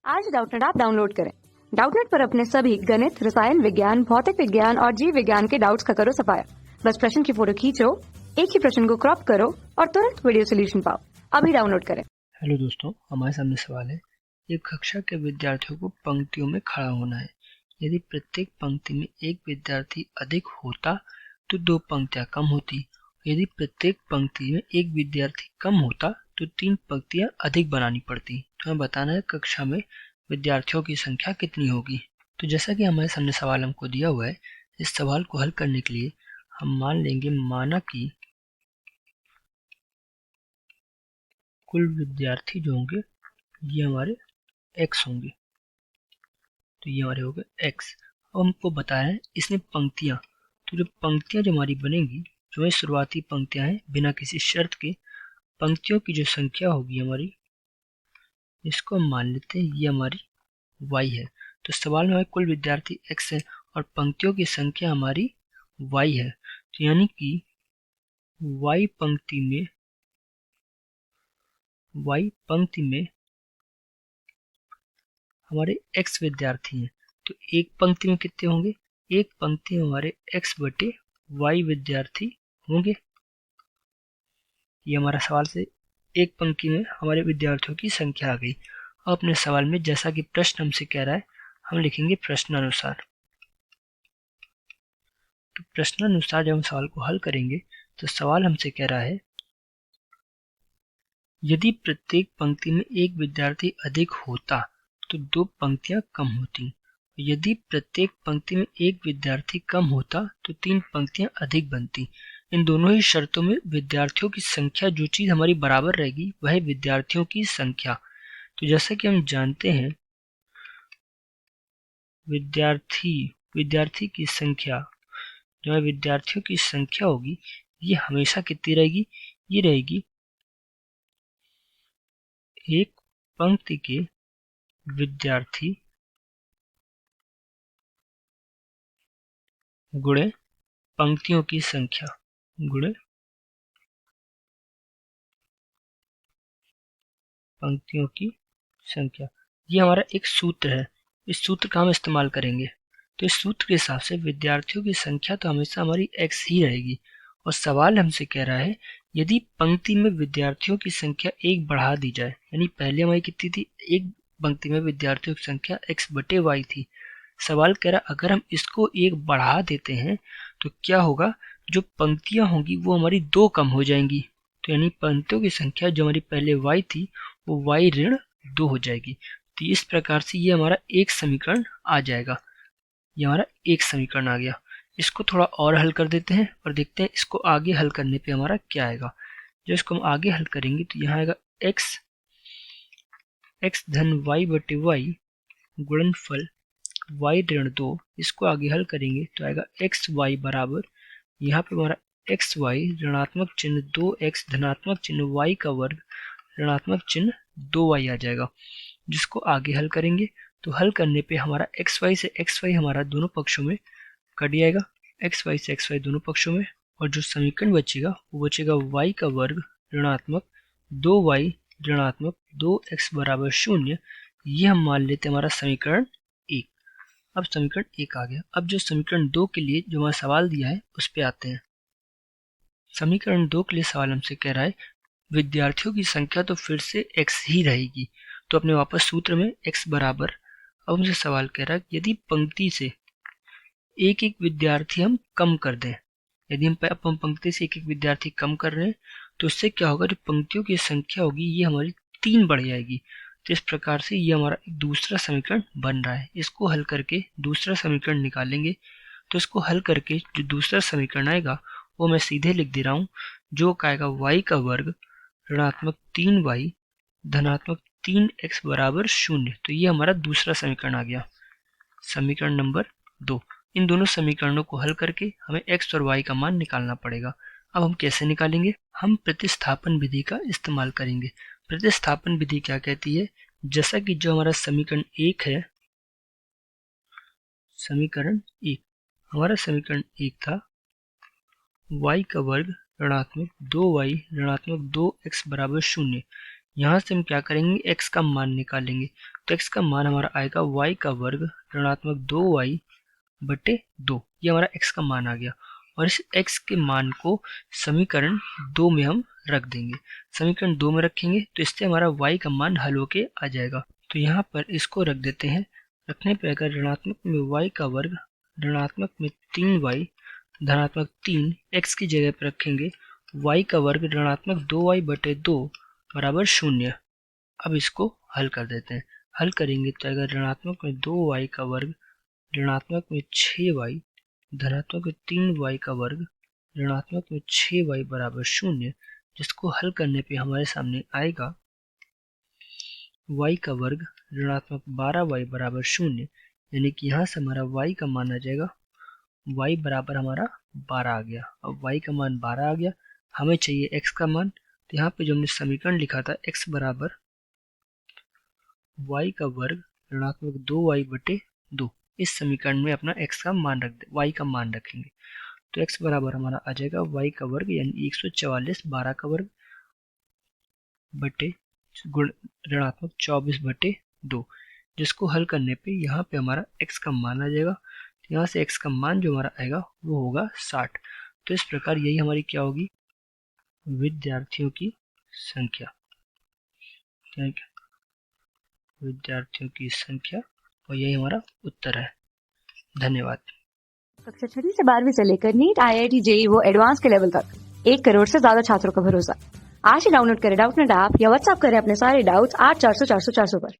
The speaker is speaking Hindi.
आज डाउटनेट ऐप डाउनलोड करें। डाउटनेट पर अपने सभी गणित, रसायन विज्ञान, भौतिक विज्ञान और जीव विज्ञान के डाउट्स का करो सफाया। बस प्रश्न की फोटो खींचो, एक ही प्रश्न को क्रॉप करो और तुरंत वीडियो सोल्यूशन पाओ। अभी डाउनलोड करें। हेलो दोस्तों, हमारे सामने सवाल है। एक कक्षा के विद्यार्थियों को पंक्तियों में खड़ा होना है। यदि प्रत्येक पंक्ति में एक विद्यार्थी अधिक होता तो दो पंक्तियां कम होती। यदि प्रत्येक पंक्ति में एक विद्यार्थी कम होता तो तीन पंक्तियां अधिक बनानी पड़ती। तो हमें बताना है कक्षा में विद्यार्थियों की संख्या कितनी होगी। तो जैसा कि हमारे सामने सवाल हमको दिया हुआ है, इस सवाल को हल करने के लिए हम मान लेंगे माना कि कुल विद्यार्थी जो होंगे ये हमारे x होंगे। तो ये हमारे हो गए x। अब हमको बताया है इसमें पंक्तियां, तो जो पंक्तियां जो हमारी बनेंगी, जो शुरुआती पंक्तियां हैं बिना किसी शर्त के, पंक्तियों की जो संख्या होगी हमारी, इसको हम मान लेते हैं ये हमारी y है। तो सवाल में हमारे कुल विद्यार्थी x है और पंक्तियों की संख्या हमारी y है। तो यानी कि y पंक्ति में हमारे x विद्यार्थी हैं। तो एक पंक्ति में कितने होंगे? एक पंक्ति में हमारे x बटे y विद्यार्थी होंगे। ये हमारा सवाल से एक पंक्ति में हमारे विद्यार्थियों की संख्या आ गई। अब अपने सवाल में जैसा कि प्रश्न हमसे कह रहा है, हम लिखेंगे प्रश्नानुसार। तो प्रश्नानुसार जब हम सवाल को हल करेंगे तो सवाल हमसे कह रहा है, यदि प्रत्येक पंक्ति में एक विद्यार्थी अधिक होता तो दो पंक्तियां कम होती। यदि प्रत्येक पंक्ति में एक विद्यार्थी कम होता तो तीन पंक्तियां अधिक बनती। इन दोनों ही शर्तों में विद्यार्थियों की संख्या, जो चीज हमारी बराबर रहेगी वह विद्यार्थियों की संख्या। तो जैसा कि हम जानते हैं, विद्यार्थी की संख्या, जो है विद्यार्थियों की संख्या होगी, ये हमेशा कितनी रहेगी? ये रहेगी एक पंक्ति के विद्यार्थी गुणे पंक्तियों की संख्या गुणे पंक्तियों की संख्या। ये हमारा एक सूत्र है। इस सूत्र का हम इस्तेमाल करेंगे। तो इस सूत्र के हिसाब से विद्यार्थियों की संख्या तो हमेशा हमारी x ही रहेगी। और सवाल हमसे कह रहा है, यदि पंक्ति में विद्यार्थियों की संख्या एक बढ़ा दी जाए, यानी पहले हमारी कितनी थी? एक पंक्ति में विद्यार्थियों की संख्या x बटे y थी। सवाल कह रहा है अगर हम इसको एक बढ़ा देते हैं तो क्या होगा? जो पंक्तियां होंगी वो हमारी दो कम हो जाएंगी। तो यानी पंक्तियों की संख्या जो हमारी पहले y थी वो y ऋण 2 हो जाएगी। तो इस प्रकार से ये हमारा एक समीकरण आ जाएगा। ये हमारा एक समीकरण आ गया। इसको थोड़ा और हल कर देते हैं और देखते हैं इसको आगे हल करने पे हमारा क्या आएगा। जब इसको हम आगे हल करेंगे तो यहाँ आएगा x धन y बटे y गुणनफल y ऋण 2। इसको आगे हल करेंगे तो आएगा एक्स वाई बराबर, यहाँ पे हमारा एक्स वाई ऋणात्मक चिन्ह 2x धनात्मक चिन्ह y का वर्ग ऋणात्मक चिन्ह 2y आ जाएगा। जिसको आगे हल करेंगे तो हल करने पे हमारा xy से xy हमारा दोनों पक्षों में कट जाएगा, xy से xy दोनों पक्षों में, और जो समीकरण बचेगा वो बचेगा y का वर्ग ऋणात्मक 2y ऋणात्मक 2x बराबर 0। ये हम मान लेते हैं हमारा समीकरण 1। अब समीकरण 1 आ गया। अब जो समीकरण 2 के लिए जो हमारा सवाल दिया है उस पे आते हैं। समीकरण 2 के लिए सवाल हमसे कह रहा है, विद्यार्थियों की संख्या तो फिर से x ही रहेगी। तो अपने वापस सूत्र में x बराबर, अब हमसे सवाल कह रहा है यदि पंक्ति से एक एक विद्यार्थी हम कम कर दें, यदि हम पंक्ति से एक एक विद्यार्थी कम कर रहे हैं तो उससे क्या होगा? जो पंक्तियों की संख्या होगी ये हमारी 3 बढ़ जाएगी। तो इस प्रकार से ये हमारा दूसरा समीकरण बन रहा है। इसको हल करके दूसरा समीकरण निकालेंगे। तो इसको हल करके जो दूसरा समीकरण आएगा वो मैं सीधे लिख दे रहा हूँ, जो आएगा y का वर्ग ऋणात्मक 3y धनात्मक 3x बराबर 0। तो ये हमारा दूसरा समीकरण आ गया, समीकरण नंबर 2। इन दोनों समीकरणों को हल करके हमें x और y का मान निकालना पड़ेगा। अब हम कैसे निकालेंगे? हम प्रतिस्थापन विधि का इस्तेमाल करेंगे। प्रतिस्थापन विधि क्या कहती है? जैसा कि जो हमारा समीकरण 1 है, समीकरण 1 हमारा समीकरण 1 था y का वर्ग ऋणात्मक 2y ऋणात्मक 2x बराबर 0। यहाँ से हम क्या करेंगे, x का मान निकालेंगे। तो x का मान हमारा आएगा y का वर्ग ऋणात्मक 2y बटे 2, ये हमारा x का मान आ गया। और इस x के मान को समीकरण 2 में हम रख देंगे। समीकरण 2 में रखेंगे तो इससे हमारा y का मान हल होके आ जाएगा। तो यहाँ पर इसको रख देते हैं। रखने पर अगर ऋणात्मक में y का वर्ग ऋणात्मक में 3y धनात्मक 3, x की जगह पर रखेंगे y का वर्ग ऋणात्मक 2y बटे 2 बराबर 0। अब इसको हल कर देते हैं। हल करेंगे तो अगर ऋणात्मक में 2y का वर्ग ऋणात्मक में 6y धनात्मक में 3y का वर्ग ऋणात्मक में 6y बराबर 0, जिसको हल करने पे हमारे सामने आएगा y का वर्ग ऋणात्मक 12y बराबर 0, यानी कि यहाँ से हमारा y का मान आ जाएगा, y बराबर हमारा 12 आ गया। अब y का मान 12 आ गया, हमें चाहिए x का मान। तो यहाँ पे जो हमने समीकरण लिखा था x बराबर y का वर्ग ऋणात्मक 2y बटे 2, इस समीकरण में अपना x का मान रख दे, y का मान रखेंगे। तो x बराबर हमारा आ जाएगा y का वर्ग यानी 144 12 का वर्ग बटे गुण ऋणात्मक 24 बटे 2, जिसको हल करने पे यहाँ पे हमारा x का मान आ जाएगा। तो यहाँ से x का मान जो हमारा आएगा वो होगा 60। तो इस प्रकार यही हमारी क्या होगी, विद्यार्थियों की संख्या, ठीक है, विद्यार्थियों की संख्या, और यही हमारा उत्तर है। धन्यवाद। कक्षा 6वीं से 12वीं से लेकर नीट, IIT, JEE वो एडवांस के लेवल तक 1 करोड़ से ज्यादा छात्रों का भरोसा। आज ही डाउनलोड करें डाउटनेट ऐप या व्हाट्सएप करें अपने सारे डाउट्स 8400 400 400 पर।